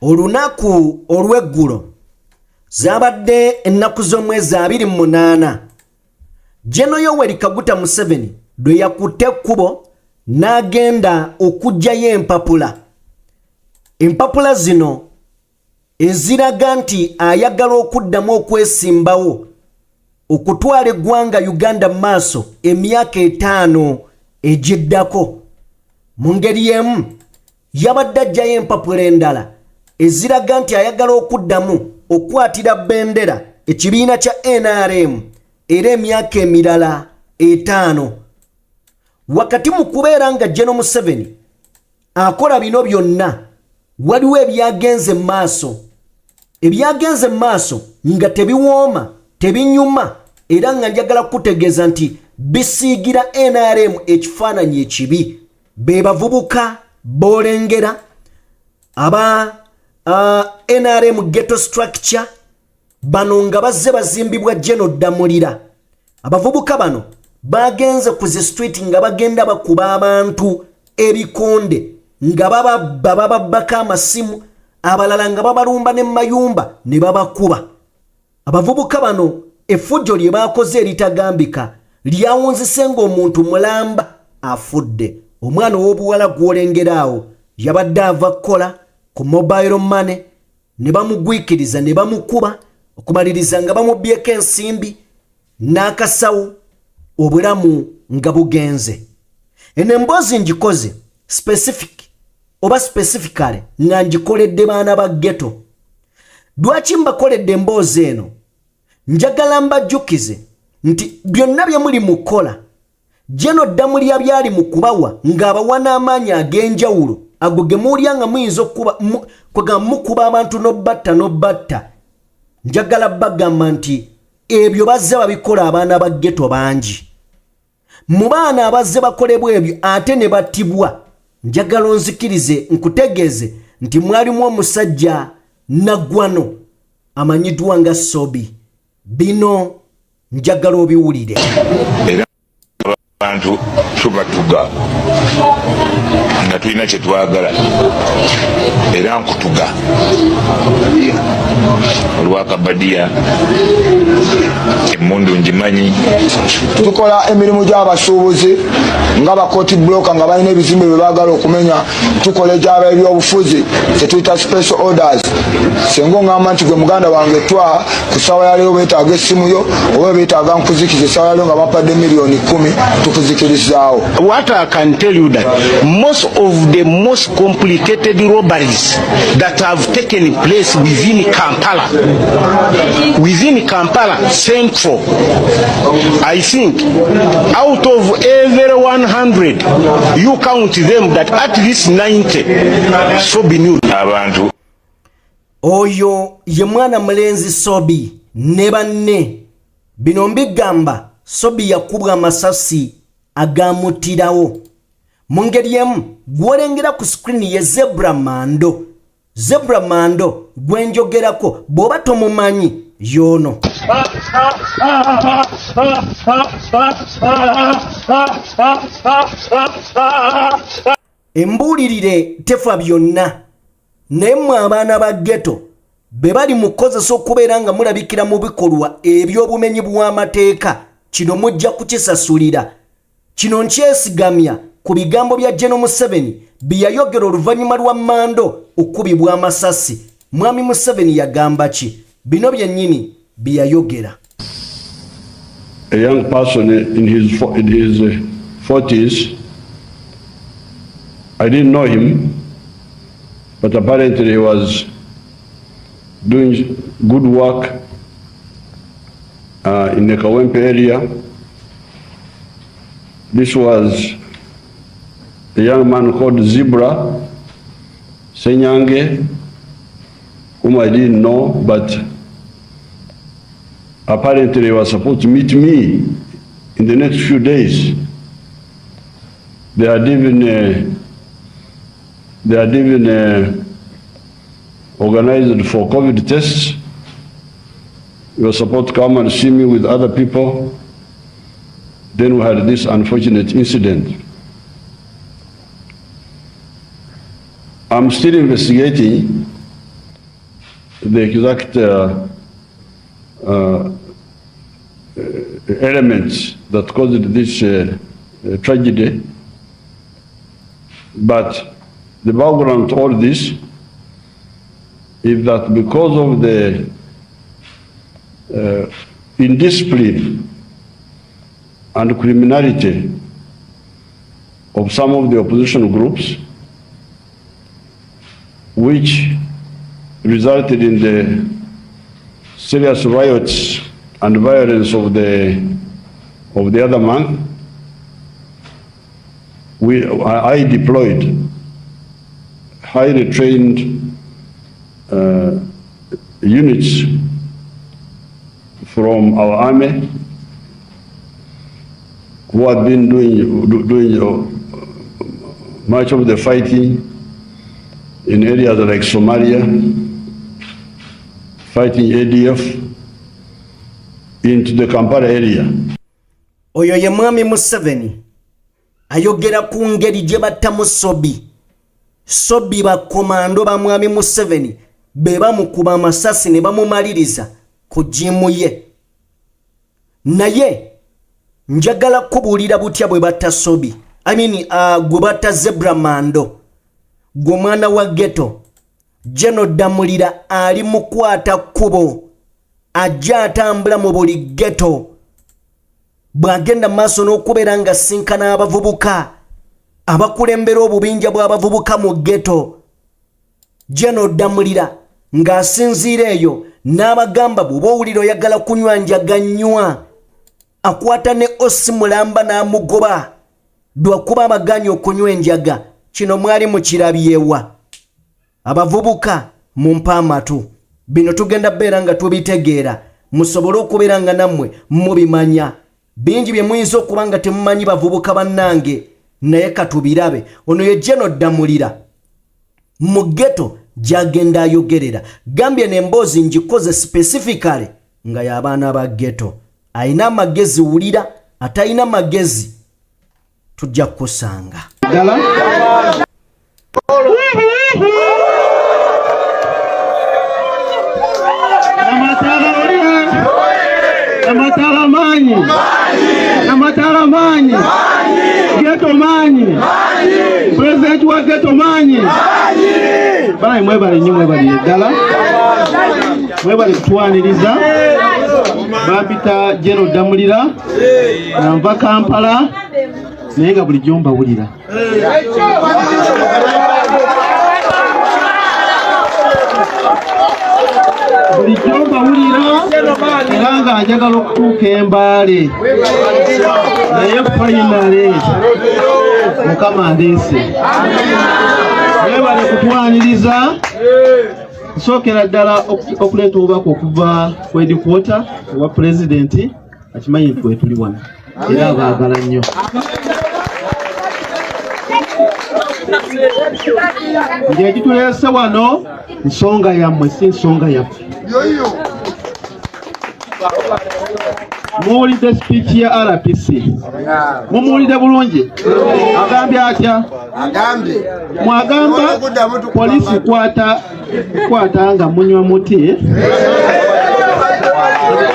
Olunaku olw'eggulo zabadde ennaku z'omwezi 28 General Yoweri Kaguta Museveni lwe yakutte ekkubo n'agenda okuggyayo empapula zino eziraga nti ayagala okuddamu okwesimbawo okutwala eggwanga Uganda maaso emyaka 5 egiddako. Mu ngeri y'emu yabadde aggyayo empapula endala eziraga nti ayagala okuddamu okwatira bendera ekibiina kya NRM era emyaka emirala 5. Wakati mu kubeera nga General Museveni akola bino byonna waliwo ebyagenze maaso nga tebiwooma tebinyuma era nga njagala kutegeeza nti bisiigira NRM ekifaananyi ekibi. Be bavubuka bolengera aba NRM ghetto structure bano nga bazze bazimbibwa General Damulira. Abavubuka bano bagenze ku zi street nga bagenda bakuba abantu ebikonde nga bababaka amasimu abalala nga babalumba ne mayumba ne babakuba. Abavubuka bano effujjo lye bakoze eritagambika lyawunzise ng'omuntu mulamba afudde. Omwana w'obuwala gw'olengeraawo yabadde ava kukola ku mobile money ne bamugwikiriza ne bamukuba okumaliriza nga bamubyeko ensimbi n'akasawo obulamu nga bugenze. Eno emboozi ngikoze specifically nga ngikoledde baana ba ghetto. Lwaki mbakoledde emboozi eno? Njagala mbajjukize nti byonna bye muli mu kukola General Damulira byali mu kubawa ng'abawa n'amaanyi ag'enjawulo ago ge muulya nga muyinza mukuba abantu n'obatta. Njagala bagamba nti ebyo bazze babikola abaana ba ghetto bangi. Mu baana abazze bakolebwa ebyo ate ne battibwa. Njagala onzikirize nkutegeeze nti mwalimu omusajja Naggwano amanyiddwa nga Sobi. Bino njagala obiwulire. Abantu tubatuga nga tulina kye twagala era nkutuga olwakabadiya emmundu ngimanyi. Tukola emirimu gy'abasuubuzi nga bakoti bloka nga balina ebizimbe bye baagala okumenya. Tukola egyaba ebyobufuzi tetuyita special orders. Senga oŋŋamba nti gwe muganda wange twa ku ssaawa ya leero beetaaga essimu yo oba beetaaga nkuzikiza essaawa ya leero nga bampadde miliyoni 10 tukuzikirizaawo. What I can tell you that most of the most complicated robberies that have taken place within Kampala Central, I think out of every 100 you count them that at least 90 Sobi knew. Abantu oyo ye mwana mulenzi Sobi ne banne bino mbigamba. Sobi yakubwa amasasi agamutirawo. Mu ngeri emu gwolengera ku screen ye Zebra Mando gwenjogerako bw'oba tomumanyi yono. Embuulirire tefa byonna naye mmwe abaana ba ghetto be bali mu kukozesa okubeera nga mulabikira mu bikolwa eby'obumenyi bw'amateeka kino mujja kukisasulira. Kino nkyesigamya ku bigambo bya General Museveni bye yayogera oluvannyuma lwa Mando okubibwa amasasi. Mwami Museveni yagamba ki? Bino byennyini bye yayogera. A young person in his 40s. I didn't know him, but apparently he was doing good work in the Kawempe area. This was a young man called Zebra Senyange, whom I didn't know, but apparently he was supposed to meet me in the next few days. They had even organized for COVID tests. He was supposed to come and see me with other people. Then we had this unfortunate incident. I'm still investigating the exact elements that caused this tragedy, but the background to all this is that because of the indiscipline and criminality of some of the opposition groups, which resulted in the serious riots and violence of the other month, I deployed highly trained units from our army who had been doing much of the fighting in areas like Somalia, fighting ADF into the Kampala area. Oyo ye mwami Museveni ayogera ku ngeri gye battamu Sobi bakomando ba mwami Museveni be bamukuba amasasi ne bamumaliriza ku jimu ye. Naye njagala kubuulira butya bwe batta Sobi. Gwe batta Zebra Mando. Gwe mwana wa ghetto. Jeno Damulira ali mukwata kubo. Ajja atambula mu buli ghetto. Bwagenda maaso n'okubeera nga sinkana abavubuka. Abakulembera obubinja bw'abavubuka mu ghetto. Jeno Damulira ng'asinziira eyo n'abagamba bw'owulira oyagala kunywa njaga nnywa. Akwata ne Osi Mulamba n'amugoba. Dwakuba amaganyi okunywa enjaga. Kino mwali mukirabyewa. Abavubuka mumpa amatu. Bino tugenda beera nga tubitegeera. Musobole okubeera nga nammwe mubimanya. Bingi bye muyinza okuba nga temumanyi bavubuka bannange. Naye katubirabe. Ono ye Jeno Damulira. Mu ghetto gy'agenda ayogerera. Gambye n'emboozi ngikoze specifically nga y'abaana ba ghetto. Ayina amagezi wulira, atayina magezi tujja kusanga. Namatala manyi. Ghetto manyi. President wa ghetto manyi. Bana mwebale nnyo mwebale ddala. Mwebale kutwaniriza. Bampita Jeno Damulira. Nava Kampala. Naye nga bulijjo mbawulira. Bulijjo mbawulira era nga njagala okutuuka Embaale. Naye finally Mukama ndeese. Mwebale kutwaniriza. Nsookera ddala okuleeta obubaka okuva ku headquarter wa President. Akimanyi nti wetuli wano era abaagala nnyo. Ng'ekituleese wano nsonga yammwe si nsonga yaffe. Muwulidde speech ya RPC. Mumuwulidde bulungi? Agambye atya? Mwagamba polisi kwata nga munywa muti.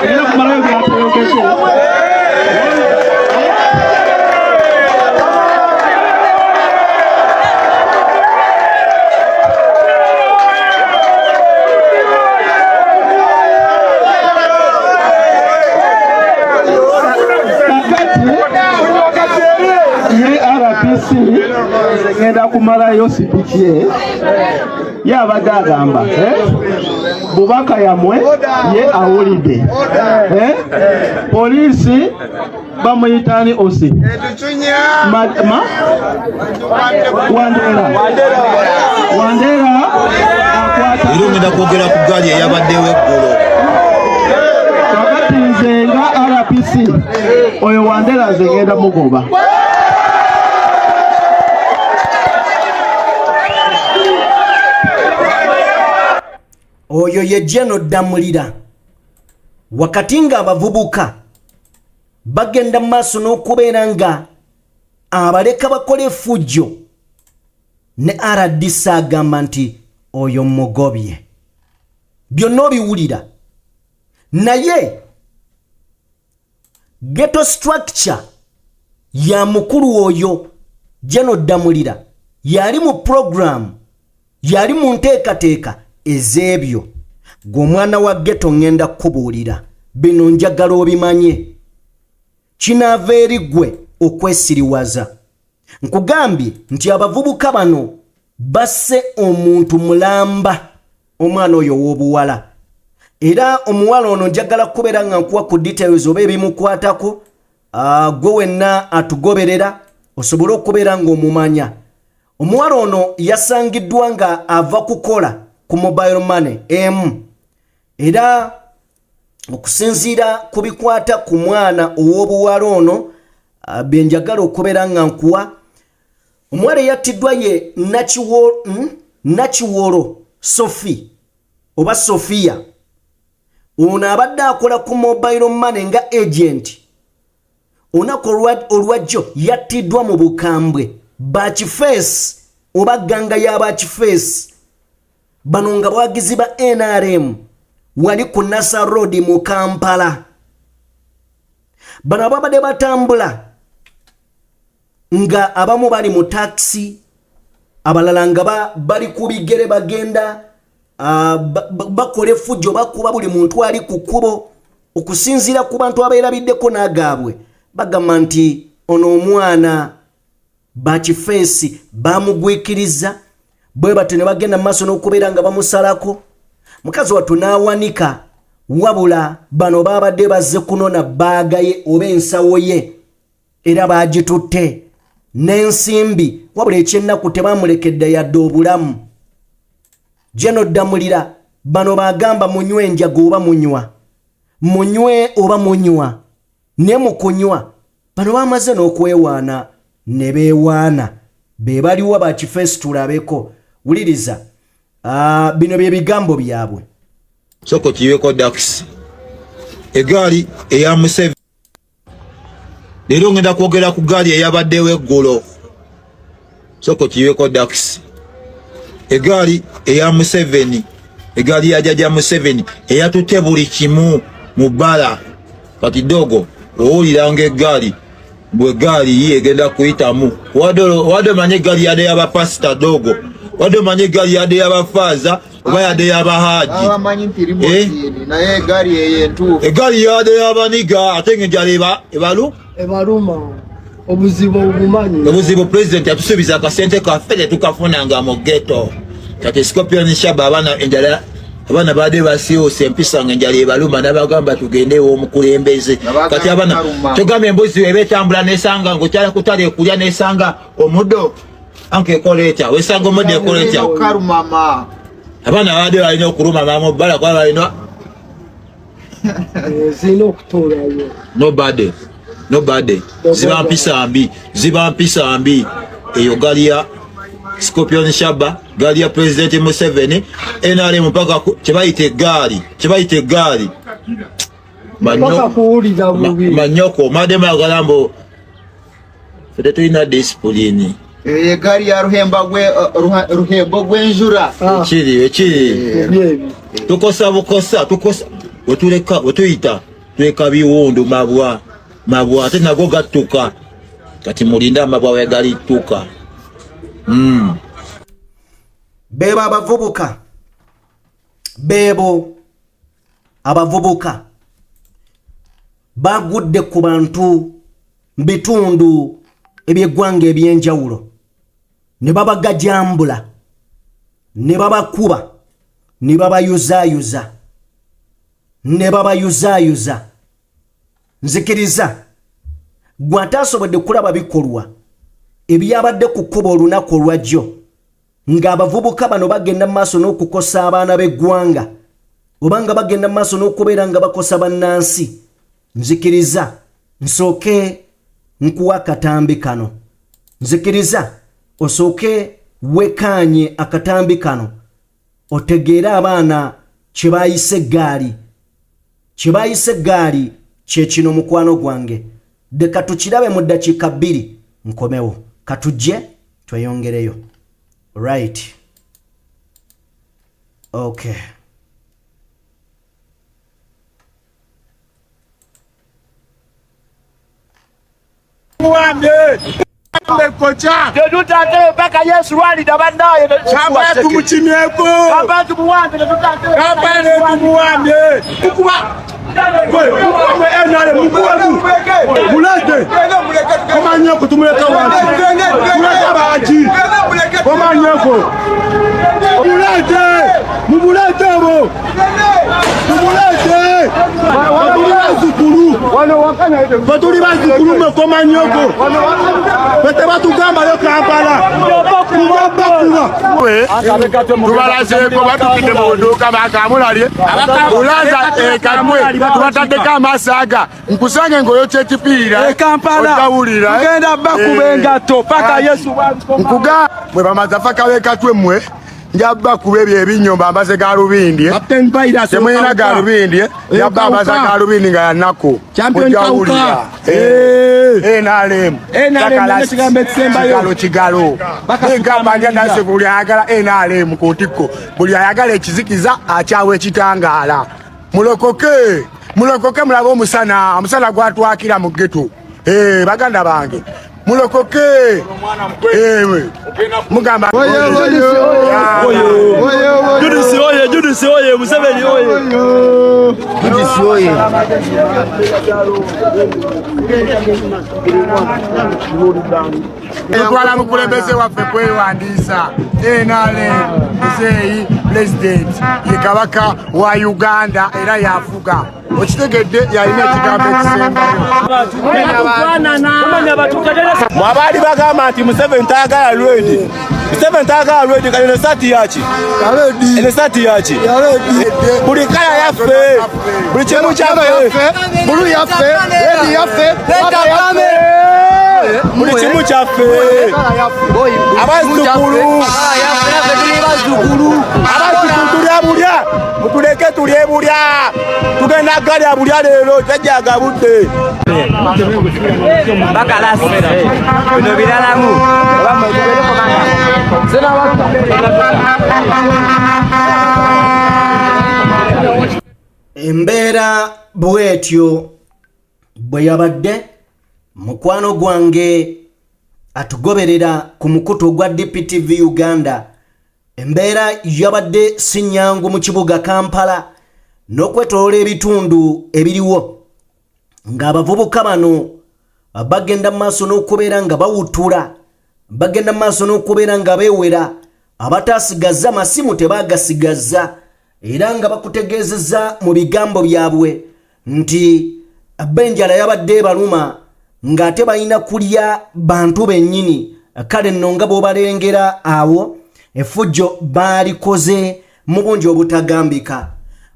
Era kumalayo byatayogese. Ngenda kumalayo speech ye abadde agamba bubaka yamwe ye awulidde polisi bamuyitani Osi Wandera akwata era ngenda kwogera ku gaali eyabaddewo eggulo kakati nze nga RPC oyo Wandera nze ngenda mugoba. Oyo ye Jeno Damulira. Wakati nga abavubuka bagenda maaso n'okubeera nga abaleka bakole fujjo ne RDC agamba nti oyo mugobye. byonna biwulira naye ghetto structure ya mukulu oyo General Damulira yali mu program yali mu nteekateeka ez'ebyo g'omwana wa ghetto ngenda kubuulira bino njagala obimanye kinaava eri ggwe okwesiriwaza nkugambye nti abavubuka bano basse omuntu mulamba omwana oyo w'obuwala era omuwala ono njagala kubeera nga nkuwa ku details oba ebimukwatako gwe wenna atugoberera osobole okubeera ng'omumanya omuwala ono yasangiddwa nga ava kukola ku mobile money era okusinziira ku bikwata ku mwana ow'obuwala ono byenjagala okubeera nga nkuwa omuwala yattiddwa ye Nakiwolo Sophie oba Sofia ono abadde akola ku mobile money nga agent onako olwajjo yattiddwa mu bukambwe Bakifeesi oba ganga ya Bakifeesi bano nga bawagizi ba NRM wali ku Nasa Road mu Kampala bano ababadde batambula nga abamu bali mu taxi abalala nga bali ku bigere bagenda bakola effujjo bakuba buli muntu ali ku kkubo okusinziira ku bantu abeerabiddeko n'agaabwe bagamba nti ono omwana Bakifeesi bamugwikiriza bwe batyo ne bagenda mu maaso n'okubeera nga bamusalako mukazi wattu n'awanika wabula bano babadde bazze kunona bbaaga ye oba ensawo ye era baagitutte n'ensimbi wabula ekyennaku tebamulekedde yadde obulamu General Damulira bano bagamba munywe enjaga oba munywa munywe oba munywa ne mukunywa bano bamaze n'okwewaana ne beewaana be baliwo Bakifeesi tulabeko wuliriza bino bye bigambo byabwe soko kiweko dax egaali eya Museveni leero ngenda kwogera ku gaali eyabaddewo eggulo soko kiweko dax egaali eya Museveni egaali ya Jjajja Museveni eyatutte buli kimu mu bbala kati dogo owuliranga egaali bwe gaali ye egenda kuyitamu wadde manye egaali yadde y'abapasita dogo wadde manye egaali yadde y'abafaaza oba yadde y'abahaji egaali yadde y'abaniga ate ng'enjala ebaluma obuzibu pulezidenti yatusuubiza akasente kaffe tetukafunanga mu ghetto kati Scorpion Shaba abaana baadde basiiwuusa empisa ng'enjala ebaluma n'abagamba tugende ew'omukulembeze kati abaana togamba embuzi eba etambula n'esanga ng'okyala kutala ekulya n'esanga omuddo anka ekola etya wesanga omuddo ekola etya abaana baadde balina okuluma mama obbala kuba balina nobody ziba mpisa mbi eyo gaali ya Scorpion Shaba gaali ya President Museveni NRM mpaka kyebayita eggaali manyoko madema agalambo fete tulina discipline egaali ya ruhembo gw'enjura ekiri tukosa wetuyita tuleka biwundu mabwa ate nago gattuka kati mulinde amabwa wegali ttuka bebo abavubuka bagudde ku bantu bitundu eby'eggwanga ebyenjawulo ne babagajambula ne babakuba ne babayuzaayuza nzikiriza gwe ataasobodde kulaba bikolwa ebyabadde ku kkuba olunaku olwajjo ng'abavubuka bano bagenda mu maaso n'okukosa abaana b'eggwanga oba nga bagenda mu maaso n'okubeera nga bakosa bannansi nzikiriza nsooke nkuwa akatambi kano nzikiriza osooke wekaanye akatambi kano otegeere abaana kye baayise eggaali kye kino mukwano gwange deka tukirabe mu ddakiika 2 nkomewo katujje tweyongereyo right okay tumuwambye kocha tetutatero paka Yesu walida bandaye kamba tumuchimyeko kamba tumuwambe tetutatero kamba tumuwambye kuba enale mukuwetu mulete komanyeko tumuleka wansi muleka baji komanyeko mulete mumulete batuli bazukulu mekomanyeko bete batugamba yo Kampala tubalazeko batukide muduka bakamulalye ulaza ekamwe tubatadeko amasaga nkusange ngoyo kyekipira Kampala tugenda bakuba engato paka Yesu nkuga mwe bamazafaka bekatwe mwe njaba kuba ebyo ebinyomba ambaze ga lubindi temwena ga lubindi njaba ambaze ga lubindi nga yanako mujawulira enalemu kigalo egamba nja nase buli ayagala enalemu kutiko buli ayagala ekizikiza akyawa ekitangaala mulokoke mulaba omusana gwatwakira mu geto baganda bange mulokoke mugamba Judisi oye Museveni oye Judisi oye twala mukulembeze waffe kwewandiisa enale muzeeyi president ye kabaka wa Uganda era yafuga okitegedde yalina ekigambo ekisembayo mwabali bagamba nti Museveni tayagala lwedi Museveni tayagala lwedi kali ne sati yaki ene sati yaki buli kaya yaffe buli kimu kyaffe bulu yaffe lwedi yaffe papa yaffe buli kimu kyaffe abazukulu tulya bulya mutuleke tulye bulya tugenda galya bulya leero tajjaga budde bakalasi bino biralamu embeera bwetyo bwe yabadde mukwano gwange atugoberera ku mukutu gwa DPTV Uganda. Embeera yabadde sinyangu mu kibuga Kampala n'okwetoloola ebitundu ebiriwo ng'abavubuka bano bagenda maaso n'okubeera nga bawutula, bagenda maaso n'okubeera nga beewera, abataasigazza masimu tebaagasigaza, era nga bakutegeezezza mu bigambo byabwe nti benjala yabadde baluma ng'ate balina kulya bantu bennyini. Kale nno nga bw'obalengera awo effujjo balikoze mu bungi obutagambika.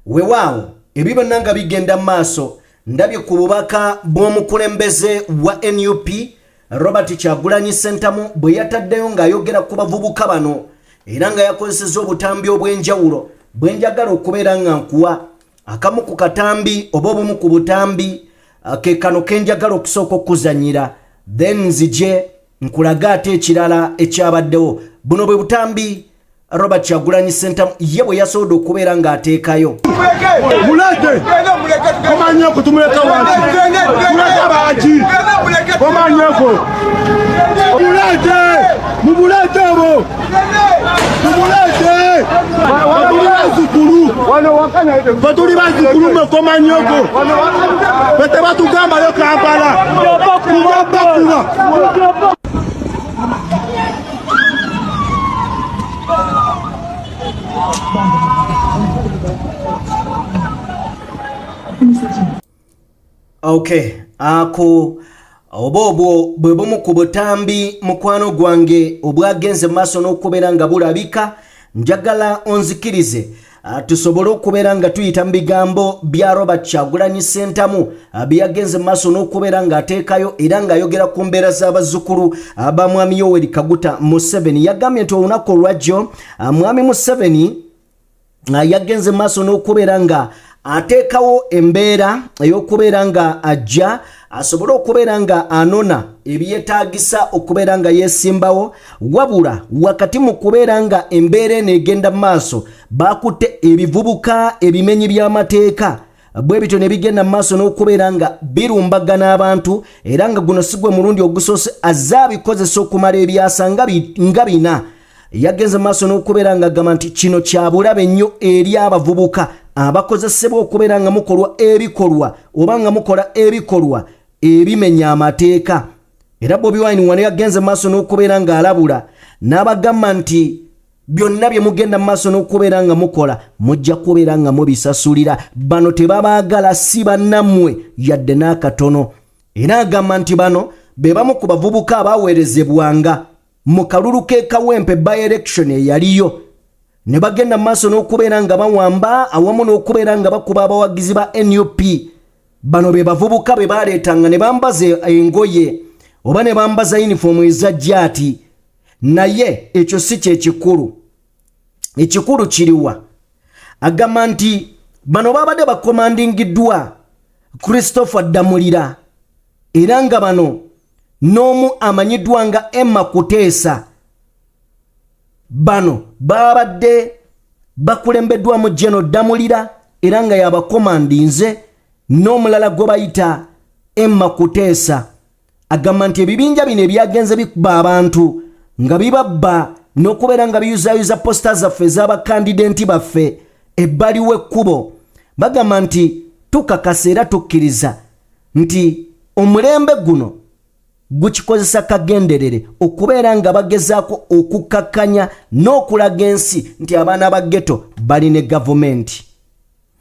Weewaawo ebyo byonna nga bigenda maaso, ndabye ku bubaka bw'omukulembeze wa NUP Robert Kyagulanyi Ssentamu bwe yataddeyo ng'ayogera ku bavubuka bano era nga yakozesezza obutambi obw'enjawulo bwe njagala okubeera nga nkuwa akamu ku katambi oba obumu ku butambi ke kano ke njagala okusooka okuzanyira, then nzije nkulaga ate ekirala ekyabaddewo. Buno bwe butambi Robert Kyagulanyi Ssentamu ye bwe yasobola okubeera ng'ateekayo. mulete komanyeko tumuleka wansi muleka baji komanyeko mulete mumulete bo mumulete batuli bazukulu mekomanyeko bete batugamba yo Kampala kuba Okay, ako obobwo bwe bumu ku butambi mukwano gwange obwagenze maaso n'okubeera nga bulabika. Njagala onzikirize tusobole okubeera nga tuyita mu bigambo bya Robert Kyagulanyi Ssentamu byagenze maaso n'okubeera ng'ateekayo era ng'ayogera ku mbeera z'abazzukulu aba Mwami Yoweri Kaguta Museveni. Yagambye nti olunaku olwajjo Mwami Museveni yagenze maaso n'okubeera nga ateekawo embeera ey'okubeera nga ajja asobole okubeera nga anona ebyetaagisa okubeera nga yeesimbawo, wabula wakati mu kubeera nga embeera eno egenda maaso bakutte ebivubuka ebimenyi by'amateeka bwe bityo ne bigenda mu maaso n'okubeera nga birumbagana abantu era nga guno si gwe mulundi ogusoose azaabikozesa okumala ebyasa nga bina. Yagenze mu maaso n'okubeera nga agamba nti kino kya bulabe nnyo eri abavubuka abakozesebwa okubeera nga mukolwa ebikolwa oba nga mukola ebikolwa ebimenya amateeka. Era Bobi Wine wano yagenze mu maaso n'okubeera nga alabula n'abagamba nti byonna bye mugenda mu maaso n'okubeera nga mukola mujja kubeera nga mubisasulira. Bano tebabaagala si bannammwe yadde n'akatono. Era agamba nti bano be bamu ku bavubuka abaaweerezebwanga mu kalulu k'ekawempe by election eyaliyo ne bagenda mu maaso n'okubeera nga bawamba awamu n'okubeera nga bakuba abawagizi ba NUP. Bano be bavubuka be baaleetanga ne bambaza engoye oba ne bambaza uniform eza jaati. Naye ekyo si kye kikulu. Ekikulu kiriwa. Agamba nti bano babadde bakomandingiddwa Christopher Damulira era nga bano n'omu amanyiddwa nga Emma Kuteesa. Bano babadde bakulembeddwamu General Damulira era nga yabakomandinze n'omulala gwe bayita Emma Kuteesa. Agamba nti ebibinja bino ebyagenze bikuba abantu nga bibabba n'okubeera nga biyuzayuza posta zaffe ez'abakandidenti baffe ebbali w'ekkubo. Bagamba nti tukakasa era tukkiriza nti omulembe guno gukikozesa kagenderere okubeera nga bagezaako okukakkanya n'okulaga ensi nti abaana ba ghetto bali ne gavumenti.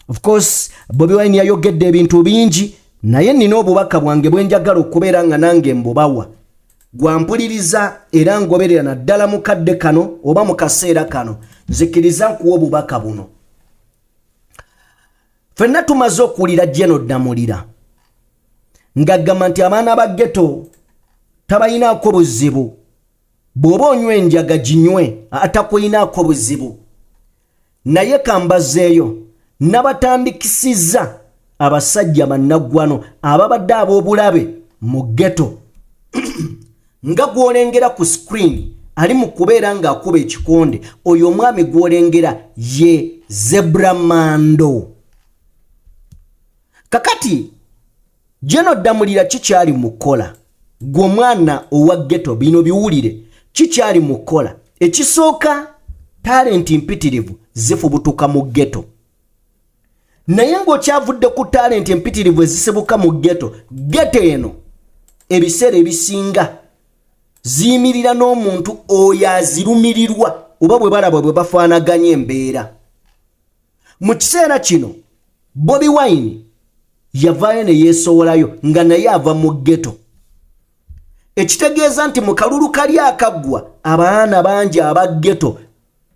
Of course Bobi Wine yayogedde ebintu bingi naye nina obubaka bwange bwenjagala okubeera nga nange mbubawa. Gwampuliriza era ngoberera naddala mu kadde kano oba mu kaseera kano nzikiriza nkuwa obubaka buno. Ffenna tumaze okuwulira General Damulira ng'agamba nti abaana ba ghetto tabayinaako buzibu. Bw'oba onywa enjaga ginywe atakuyinaako buzibu. Naye kambazeeyo n'abatandikisizza abasajja bannaggwano ababadde ab'obulabe mu ghetto nga gw'olengera ku screen ali mu kubeera ng'akuba ekikonde. Oyo omwami gw'olengera ye Zebra Mando. Kakati General Damulira kikyali mukola gw'omwana owa ghetto bino biwulire kikyali mukola. Ekisooka talent mpitirivu zifubutuka mu ghetto. Naye ng'okyavudde ku talent empitirivu ezisibuka mu ghetto eno ebiseera ebisinga ziyimirira n'omuntu oyo azirumirirwa oba bwe balaba bwe bafaanaganya embeera. Mu kiseera kino Bobi Wine yavaayo ne yeesowolayo nga naye ava mu ghetto. Ekitegeeza nti mu kalulu kali akaggwa abaana bangi aba ghetto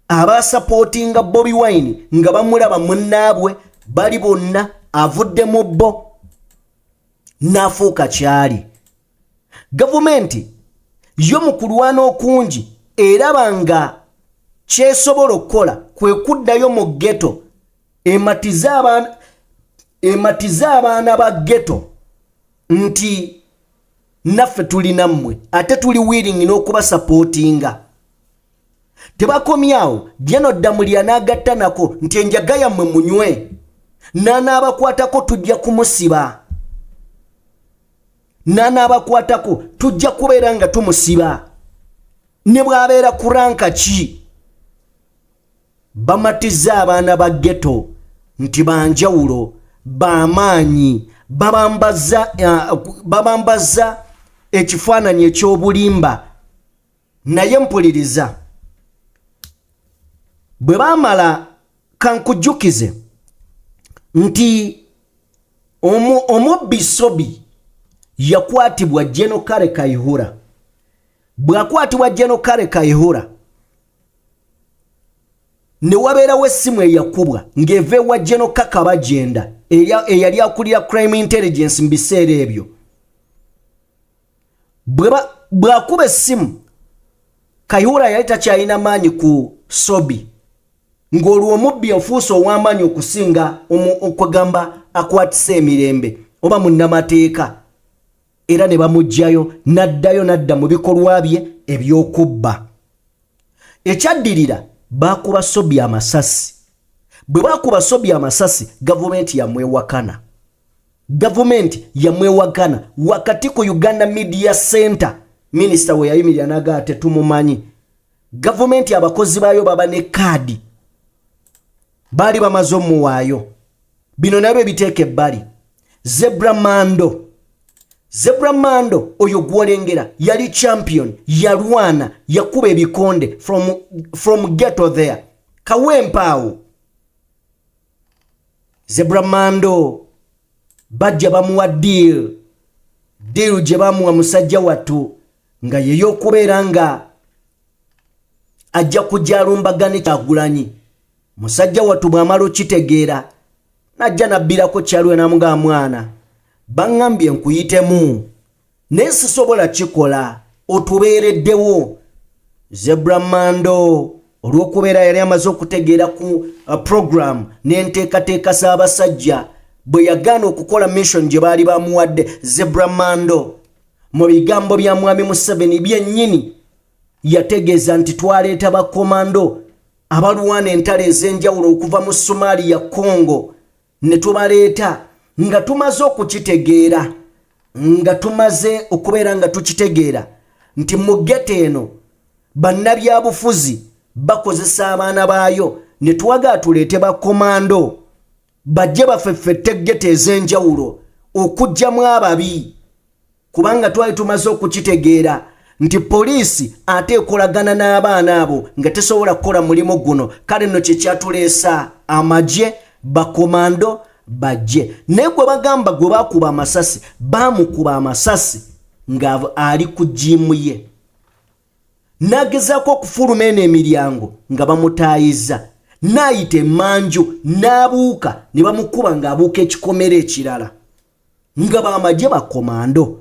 abasapootinga Bobi Wine nga bamulaba munnaabwe bali bonna avudde mu bo n'afuuka kyali. Gavumenti yo mu kulwana okungi eraba nga kyesobola okukola kwe kuddayo mu ghetto ematiza abaana ba ghetto nti naffe tuli nammwe ate tuli willing n'okubasapootinga. Tebakomyawo General Damulira n'agatta nako nti enjaga yammwe munywe n'anaabakwatako tujja kumusiba. N'anaabakwatako tujja kubeera nga tumusiba ne bw'abeera ku ranka ki. Bamatiza abaana ba ghetto nti banjawulo bamaanyi babambaza ekifaananyi ekyobulimba. Naye mpuliriza bwe baamala kankujjukize nti omubbi Sobi yakwatibwa General Kale Kayihura. Bw'akwatibwa General Kale Kayihura ne wabeerawo essimu eyakubwa ng'eva ewa General Kakaba Jenda eyali akulira crime intelligence mu biseera ebyo. Bw'akuba essimu Kayihura yali takyalina maanyi ku Sobi ng'olwo omubbi ofuuse ow'amaanyi okusinga okugamba akwatisa emirembe oba munnamateeka. Era ne bamugjayo n'adda mu bikolwa bye eby'okubba. Ekyaddirira bakuba Sobi amasasi. bwe bakuba Sobya amasasi government yamwewakana. Government yamwewakana wakati ku Uganda Media Center minister we yayimirira naga ate tumumanyi. Government abakozi bayo baba ne kadi bali bamaze omuwaayo. Bino nabyo biteeke bali. Zebra Mando oyo gwolengera yali champion yalwana yakuba ebikonde from ghetto there. Kawempaawo Zebra Mando bajja bamuwa deal gye bamuwa musajja wattu nga yeyo okubeera nga ajja kujja alumbagane Kyagulanyi. Musajja wattu bw'amala okitegeera najja nabbirako kyalwe namuga mwana bangambye nkuyitemu naye sisobola kikola otubeereddewo. Zebra Mando olw'okubeera yali amaze okutegeera ku program n'enteekateeka z'abasajja bwe yagaana okukola mission gye baali bamuwadde. Zebra Mando mu bigambo bya mwami Museveni byennyini yategeeza nti twaleeta bakomando abalwana entalo ez'enjawulo okuva mu Somalia Congo ne tubaleeta nga tumaze okukitegeera nga tumaze okubeera nga tukitegeera nti mu gete eno bannabyabufuzi bakozesa abaana baayo ne twaga tuleete bakomando bajje bafeffette gete ez'enjawulo okujjamu ababi kubanga twali tumaze okukitegeera nti poliisi ate ekolagana n'abaana abo nga tesobola kukola mulimu guno. Kale nno kye kyatuleesa amagye bakomando bajje. Naye gwe bagamba gwe bakuba amasasi bamukuba amasasi nga ali ku jimu ye nagezaako okufuluma eno emiryango nga bamutaayiza naayita emanju n'abuuka ne bamukuba ng'abuuka ekikomera ekirala nga bamagye bakomando.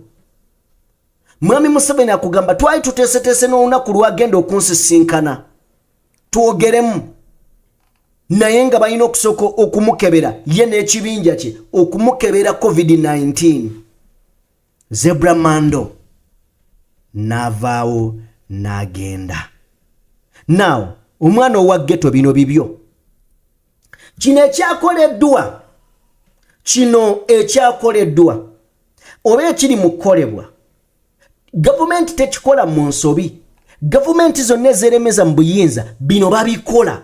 Mwami Museveni akugamba twali tuteeseteese n'olunaku lwagenda okunsisinkana twogeremu naye nga balina okusooka okumukebera ye n'ekibinja kye okumukebera COVID-19. Zebra Mando n'avaawo n'agenda. Now omwana owa ghetto bino bibyo kino ekyakoleddwa oba ekiri mu kukolebwa gavumenti tekikola mu nsobi. Gavumenti zonna ezeremeza mu buyinza bino babikola.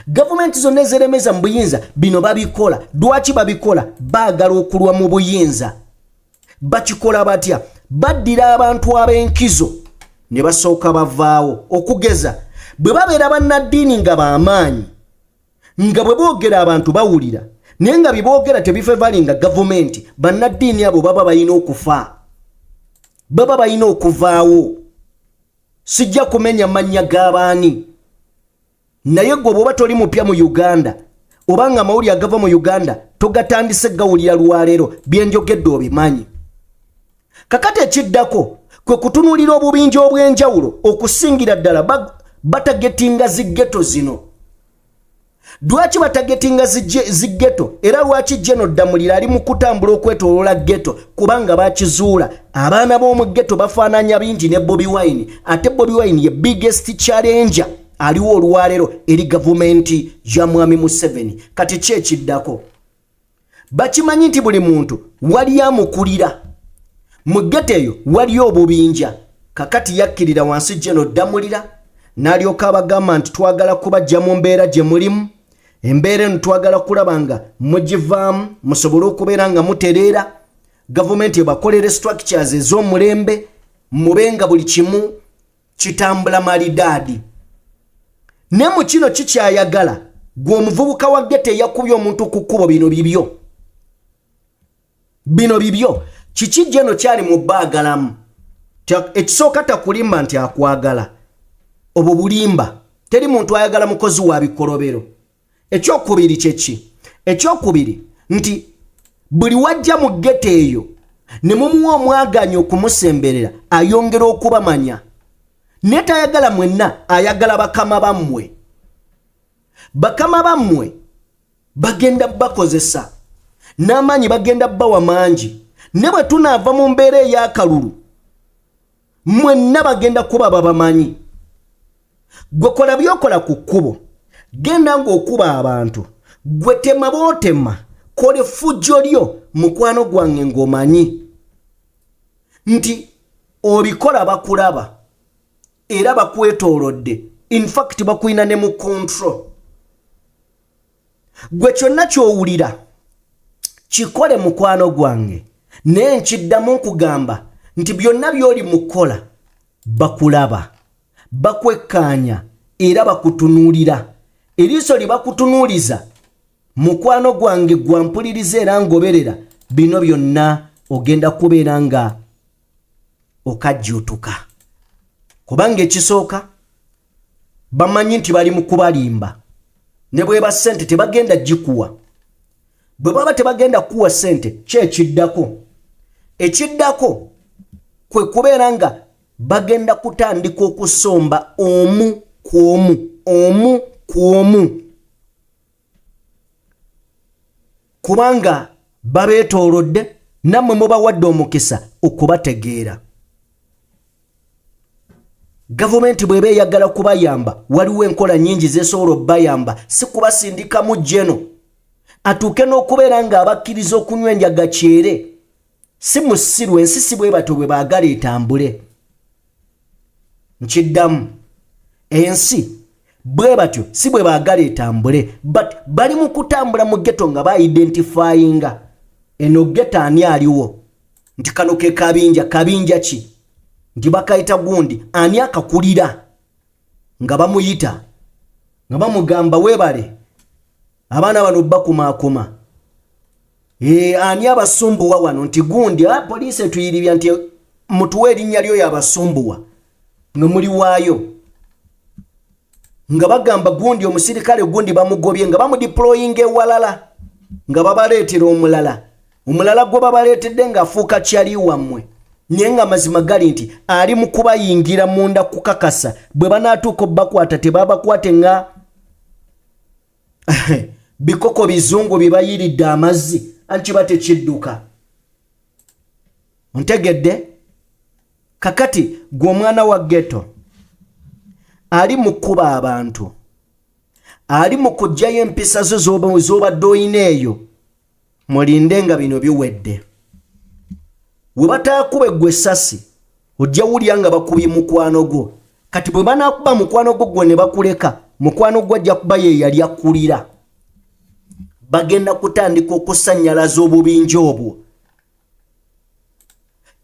Gavumenti zonna ezeremeza mu buyinza bino babikola. Lwaki babikola? Baagala okulwa mu buyinza. Bakikola batya? Baddira abantu ab'enkizo ne basooka bavaawo. Okugeza bwe babeera bannaddiini nga b'amaanyi nga bwe boogera abantu bawulira naye nga biboogera tebifevalinga gavumenti, bannaddiini abo baba balina okufa. Baba balina okuvaawo. Sijja kumenya mannya g'abaani. Naye gwe bw'oba toli mupya mu Uganda obanga amawulire agava mu Uganda togatandise gawulira lwaleero byenjogedde obimanyi. Kakati ekiddako kwe kutunuulira obubinja obw'enjawulo okusingira ddala batagetinga ziggeto zino. Lwaki batagetinga ziggeto era lwaki General Damulira ali mu kutambula okwetooloola ghetto? Kubanga bakizuula abaana b'omu ghetto bafaananya bingi ne Bobi Wine, ate Bobi Wine ye biggest challenger aliwo olwaleero eri gavumenti ya mwami Museveni. Kati ki ekiddako? Bakimanyi nti buli muntu wali amukulira mu ghetto eyo waliyo obubinja. Kakati yakkirira wansi General Damulira n'alyoka abagamba nti twagala kubajja mu mbeera gye mulimu. Embeera eno twagala kulaba nga mugivaamu musobole okubeera nga mutereera. Gavumenti ebakolere structures ez'omulembe mubenga buli kimu kitambula malidaadi. Ne mu kino kikyayagala gwe omuvubuka wa ghetto eyakubye omuntu ku kkubo bino bibyo kiki jeno kyali mu baagalamu. Ekisooka takulimba nti akwagala obwo bulimba. Teri muntu ayagala mukozi wa bikolobero. Ekyokubiri kyeki? Ekyokubiri nti buli wajja mu ghetto eyo ne mumuwa omwaganyi okumusemberera ayongera okubamanya. Ne tayagala mwenna, ayagala bakama bammwe. Bakama bammwe bagenda bakozesa n'amaanyi bagenda bawa mangi. Ne bwe tunaava mu mbeera ey'akalulu mwenna bagenda kuba babamanyi. Gwe kola byokola ku kkubo. genda ng'okuba abantu gwe tema bootema kole fujjo lyo mukwano gwange ng'omanyi nti obikola bakulaba era bakwetoolodde in fact bakwina ne mu control gwe kyonna ky'owulira kikole mukwano gwange naye nkiddamu nkugamba nti byonna by'oli mukola bakulaba bakwekkaanya era bakutunuulira eriiso lye bakutunuuliza mukwano gwange gwampuliriza era ngoberera bino byonna ogenda kubeera nga okajjuutuka kubanga ekisooka bamanyi nti bali mu kubalimba ne bweba ssente tebagenda gikuwa bwe baba tebagenda kuwa ssente ekiddako kwe kubeera nga bagenda kutandika okusomba omu ku omu kubanga babeetoolodde nammwe mubawadde omukisa okubategeera gavumenti bw'eba eyagala kubayamba waliwo enkola nnyingi zeesobola okubayamba si kubasindikamu jeno atuuke n'okubeera ng'abakkiriza okunywa enjaga kyere si musiru ensi si bwe batyo bwe baagala etambule nkiddamu ensi bwe batyo si bwe baagala etambule but bali mu kutambula mu ghetto nga ba-identifyinga eno ghetto ani aliwo nti kano ke kabinja ki nti bakayita gundi ani akakulira nga bamuyita nga bamugamba weebale abaana bano bakumaakuma ani abasumbuwa wano nti gundi poliisi etuyiribya nti mutuwe erinnya lyo yabasumbuwa nga muli waayo nga bagamba gundi omusirikale gundi bamugobye nga bamudiployinga ewalala nga babaleetera omulala gwe babaleetedde ng'afuuka kyali wammwe naye nga mazima gali nti ali mu kubayingira munda kukakasa bwe banaatuuka obbakwata tebabakwate nga bikoko bizungu bibayiridde amazzi anti batekidduka ontegedde kakati gwe omwana wa ghetto ali mu kuba abantu ali mu kuggyayo empisa zo z'obadde oyina eyo mulinde nga bino biwedde we bataakube gwe essasi ojja wulya nga bakubye mukwano gwo kati bwe banaakuba mukwano gwo gwe ne bakuleka mukwano gwo ajja kuba ye yali akulira bagenda kutandika okusannyalaza obubinja obwo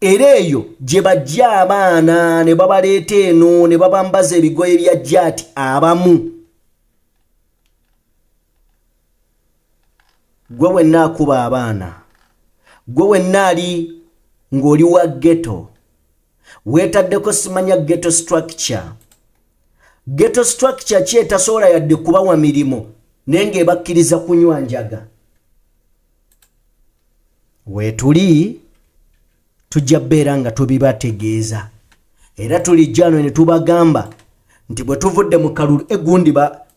era eyo gye bajja abaana ne babaleeta eno ne babambaza ebigoye bya jaati abamu gwe wenna akuba abaana gwe wenna ali ng'oli wa ghetto weetaddeko simanya ghetto structure kyetasobola yadde kubawa mirimu naye ng'ebakkiriza kunywa njaga weetuli tujja beera nga tubibategeeza era tulijjano ne tubagamba nti bwe tuvudde mu kalulu egundi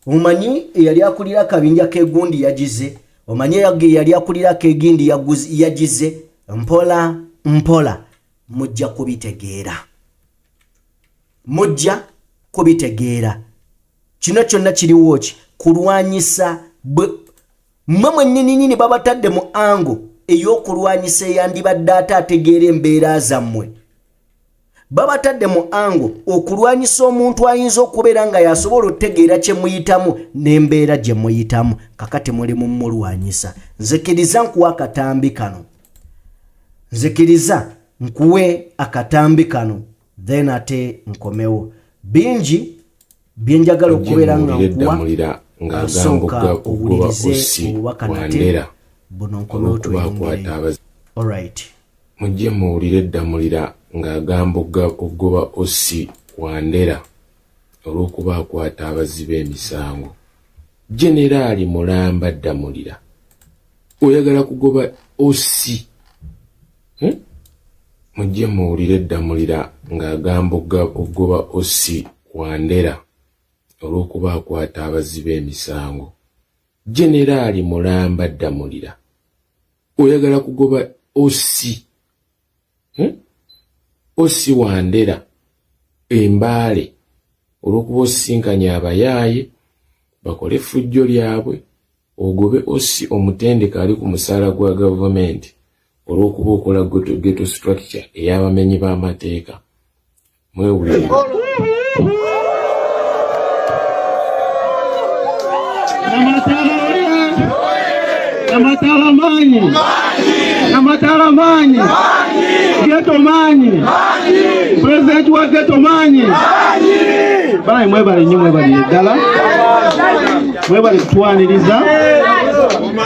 omanyi eyali akulira akabinja k'egundi yagize omanyi yali akulira ak'egindi yagize mpola mujja kubitegeera kino kyonna kiriwo ki kulwanyisa mmwe mwennyininyini babatadde mu ango ey'okulwanyisa eyandibadde ate ategeera embeera zammwe babatadde mu ango okulwanyisa omuntu ayinza okubeera nga yasobola okutegeera kye muyitamu n'embeera gye muyitamu kakati muli mu mulwanyisa nzikiriza nkuwa akatambi kano then ate nkomewo bingi byenjagala okubeera nga nkuwa asooka owulirize obubaka nate buno nkomewo tweyongere alright mujje muwulire eddamulira ng'agamba okugoba Ossi Wandera olw'okuba akwata abaziba emisango. Generaali Mulamba Ddamulira oyagala kugoba Ossi mujje muwulire eddamulira ng'agamba okugoba Ossi Wandera olw'okuba akwata abaziba emisango. Generaali Mulamba Ddamulira oyagala kugoba Ossi Ossi Wandera Embaale olw'okuba osisinkanya abayaaye bakole effujjo lyabwe ogobe Ossi omutendeke ali ku musaala gwa gavumenti olw'okuba okola ghetto structure ey'abamenyi b'amateeka. Mwewulire. Namatala manyi. Ghetto manyi. President wa ghetto manyi. Bana mwebale nnyo mwebale ddala. Mwebale kutwaniriza.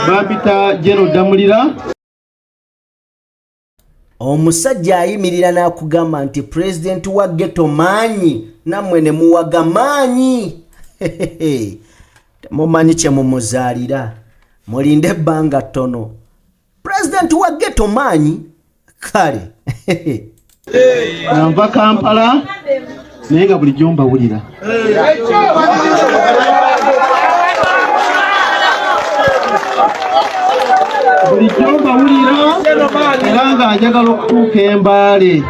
Bambita General Damulira. Omusajja ayimirira n'akugamba nti president wa ghetto manyi nammwe ne muwaga manyi. Mumanyi kye mumuzaalira. Mulinde ebbanga ttono. President wa ghetto manyi kale. Nava Kampala naye nga bulijjo mbawulira. Bulijjo mbawulira era nga njagala okutuuka Embaale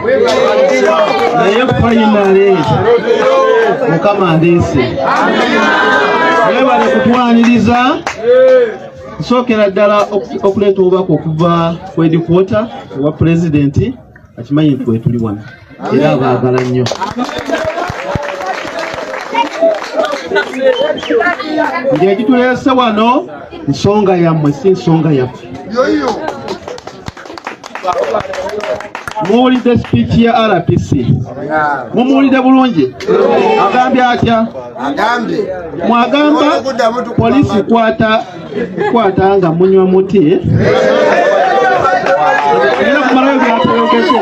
naye finale Mukama andeese. Mwebale kutwaniriza. Nsokera ddala okuleeta obubaka okuva ku headquarter owa president akimanyi nti tuli wano era abaagala nnyo. Ng'ekituleese wano nsonga yammwe si nsonga yaffe. Muwulidde speech ya RPC. Mumuwulidde bulungi. Agambye atya? Mwagamba polisi kwata nga munywa muti. Era kumalayo byatolokese.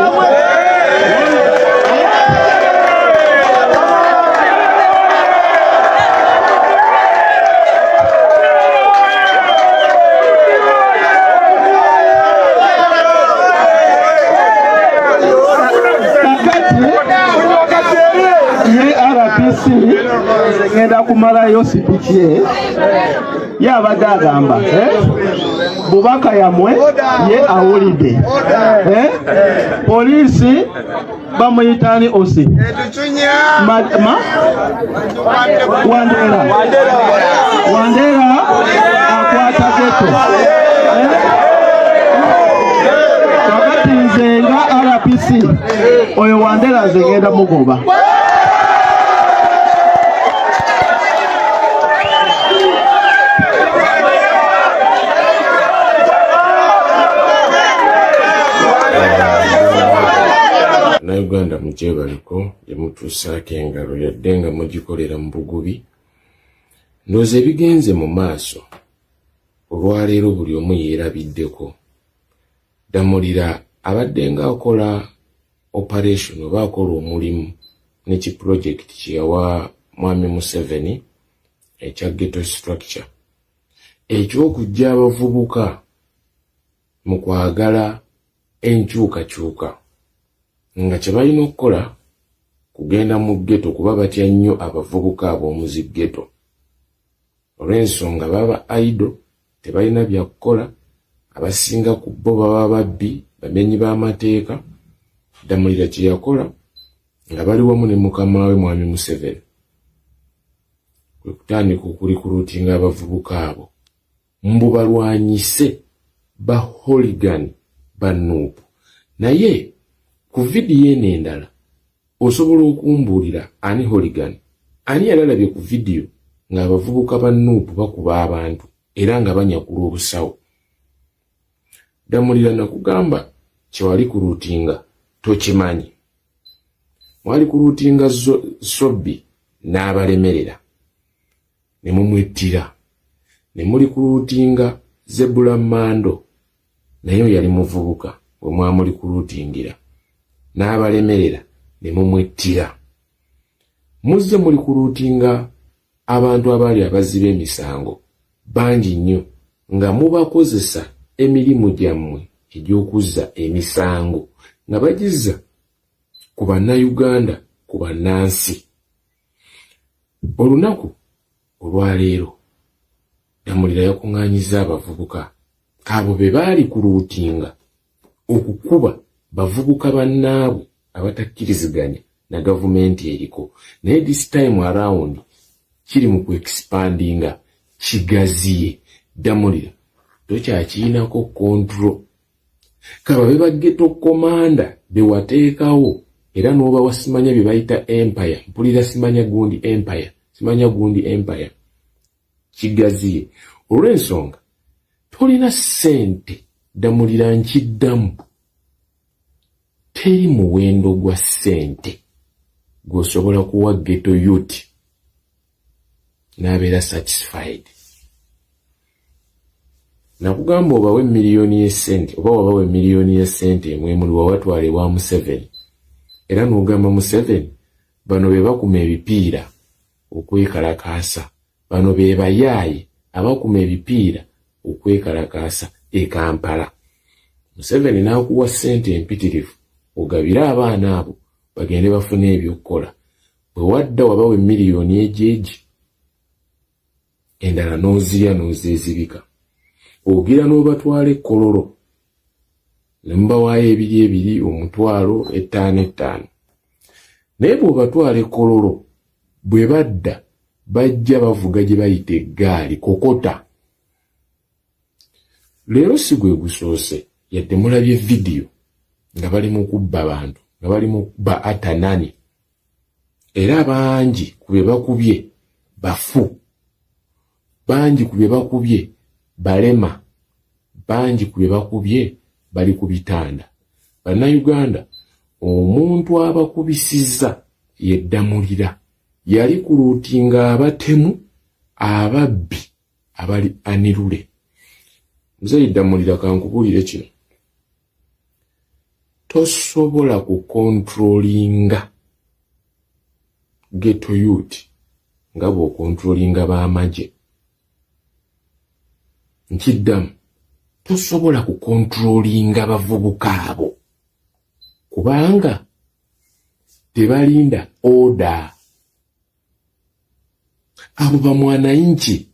Ngenda kumalayo sipikie yabadde agamba bubaka yamwe ye awulidde polisi bamuyitani Ossi Wandera akwata ghetto wakati nze nga RPC oyo Wandera nze ngenda mugoba. Uganda mukyebaliko yamutuusaako engalo yadde nga mugikolera mu bugubi. Ndowooza ebigenze mu maaso olwaleero buli omu yeerabiddeko. Damulira abadde nga akola operation oba akola omulimu n'ekiprojekiti kye yawa Mwami Museveni ekya ghetto structure eky'okujja abavubuka mu kwagala enkyukakyuka nga kye balina okukola kugenda mu ghetto kuba batya nnyo abavubuka ab'omuzi ghetto. Olw'ensonga baba idle tebalina bya kukola, abasinga ku bo baba babbi bamenyi b'amateeka. Damulira kye yakola nga bali wamu ne mukama we Mwami Museveni kwe kutandika okurikuluutinga abavubuka abo mbu balwanyise ba hooligan ba Nuupu. Naye ku vidiyo eno endala osobola okumbuulira ani hooligan, ani yalalabye ku vidiyo ng'abavubuka ba Nuupu bakuba abantu era nga banyakula obusawo. Damulira nakugamba kyewali kuluutinga tokimanyi. Mwali kuluutinga Sobbi n'abalemerera ne mumwettira, ne muli kuluutinga Zebula Mando naye yali muvubuka bwe mwamuli kuluutingira n'abalemerera ne mumwettira. Muzze muli kuluutinga abantu abaali abazzi b'emisango bangi nnyo nga mubakozesa emirimu gyammwe egy'okuzza emisango nga bagizza ku bannayuganda ku bannansi. Olunaku olwaleero Damulira yakuŋŋaanyizza abavubuka abo be baali kuluutinga okukuba bavubuka bannaabwe abatakkiriziganya na gavumenti eriko. Naye this time around kiri mu expandinga kigaziye Damulira tokyakiyinako control kaba beba ghetto commander bewateekawo era n'oba wasimanya bye bayita empire mpulira simanya gundi empire kigaziye olw'ensonga tolina ssente Damulira nkiddamu teri muwendo gwa ssente gw'osobola kuwa ghetto youth n'abeera satisfied. Nakugamba obawe miliyoni y'essente oba wabawe miliyoni y'essente emwe muli wawatwale wa Museveni era n'ogamba Museveni bano be bakuma ebipiira okwekalakaasa bano be bayaaye abakuma ebipiira okwekalakaasa e Kampala. Museveni n'akuwa ssente empitirivu ogabira abaana abo bagende bafune ebyokukola bwe wadda wabawe miliyoni ejeji endala n'ozirya n'ozezibika ogira n'obatwala Kololo nemubawaayo ebiri omutwalo 5 naye bw'obatwala Kololo bwe badda bajja bavuga gye bayita eggaali kokota. Leero si gwe gusoose yadde mulabye vidiyo nga bali mu kubba abantu nga bali mu kubba Atanani era bangi ku bye bakubye bafu bangi ku bye bakubye balema bangi ku bye bakubye bali ku bitanda. Bannayuganda omuntu abakubisizza ye Damulira yali ku luutinga abatemu ababbi abali Anirule. Muzeyi Damulira kankubulire kino tosobola kukontrolinga ghetto youth nga bw'okontrolinga b'amagye. Nkiddamu tosobola kukontrolinga bavubuka abo kubanga tebalinda order. Abo bamwananchi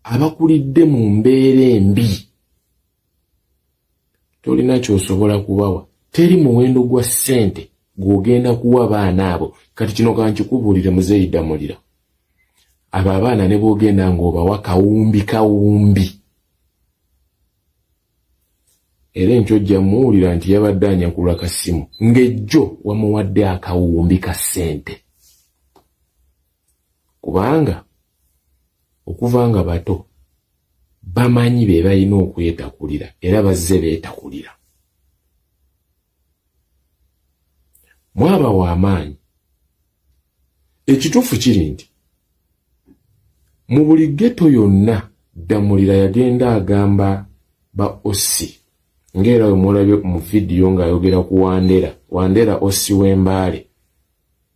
abakulidde mu mbeera embi tolina ky'osobola kubawa teri muwendo gwa ssente gw'ogenda kuwa abaana abo. Kati kino kankikubuulire Muzeyi Damulira abo abaana ne bw'ogenda ng'obawa kawumbi era enkyo ojja muwulira nti yabadde anyakulwa kasimu ng'ejjo wamuwadde akawumbi ka ssente kubanga okuva nga bato bamanyi be balina okwetakulira era bazze beetakulira. Mwaba w'amaanyi ekituufu kiri nti mu buli ghetto yonna Damulira yagenda agamba ba Ossi ng'era we mulabye mu vidiyo ng'ayogera ku Wandera Ossi w'Embaale.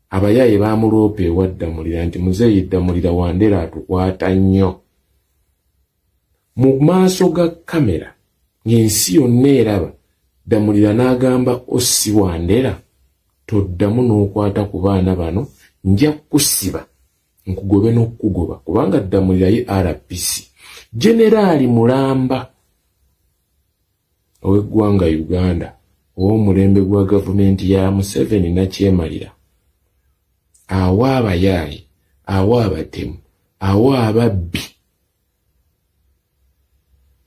Abayaaye baamuloopa ewa Damulira nti Muzeyi Damulira Wandera atukwata nnyo. Mu maaso ga kamera ng'ensi yonna eraba Damulira n'agamba Ossi Wandera toddamu n'okwata ku baana bano nja kusiba nkugobe n'okugoba kubanga Damulira ye RPC Generaali Mulamba ow'eggwanga Uganda ow'omulembe gwa gavumenti ya Museveni Nakyemalira awa abayaaye awa abatemu awa ababbi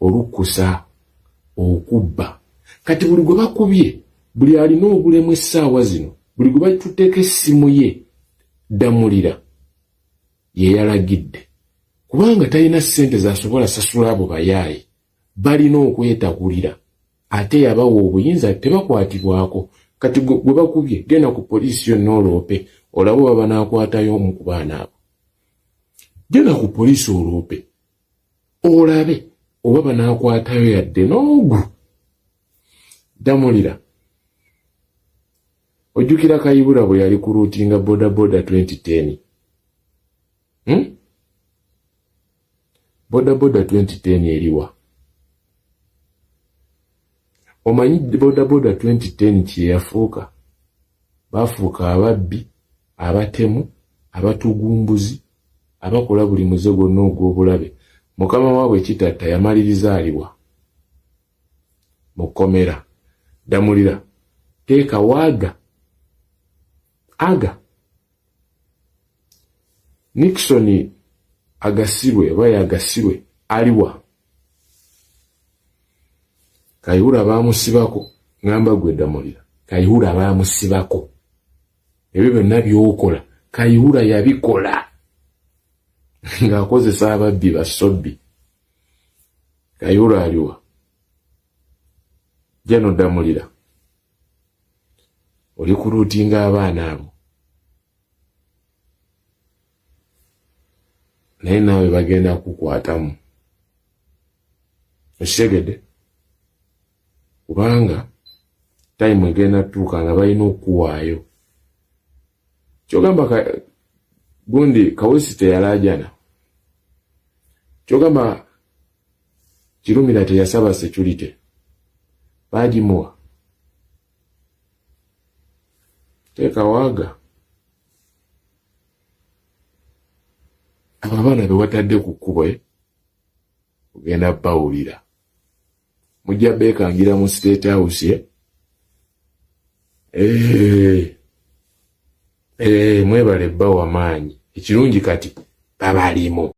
olukusa okubba. Kati buli gwe bakubye buli alina obulemu essaawa zino buli gwe batuteeka essimu ye Damulira ye yalagidde kubanga talina ssente z'asobola sasula abo bayaaye balina okwetakulira ate yabawa obuyinza tebakwatibwako. Kati gwe bakubye genda ku poliisi yonna oloope olabe oba banaakwatayo omu ku baana abo. Genda ku poliisi oloope olabe oba banaakwatayo yadde n'ogu. Damulira ojjukira Kayibula bwe yali ku luutinga boda 2010 boda 2010 eriwa omanyi boda 2010 kye yafuuka? Bafuuka ababbi abatemu abatugumbuzi abakola buli muze gwonna ogw'obulabe. Mukama waabwe kitatta yamaliriza aliwa mu kkomera. Damulira teeka waaga aga Nixon agasirwe oba agasirwe aliwa Kayihura bamusibako ngamba gwe Damulira Kayihura bamusibako ebyo byonna by'okola Kayihura yabikola ng'akozesa ababbi basobbi Kayihura aliwa jano Damulira oli kuluutinga abaana abo naye naawe bagenda kukwatamu okitegedde kubanga time egenda tuuka nga balina okuwaayo kyogamba gundi Kawesi teyalajana kyogamba Kirumira teyasaba security bagimuwa teeka waaga abaana be watadde ku kkubo ogenda bawulira mujja beekangira mu State House mwebale bbawa maanyi ekirungi kati babalimu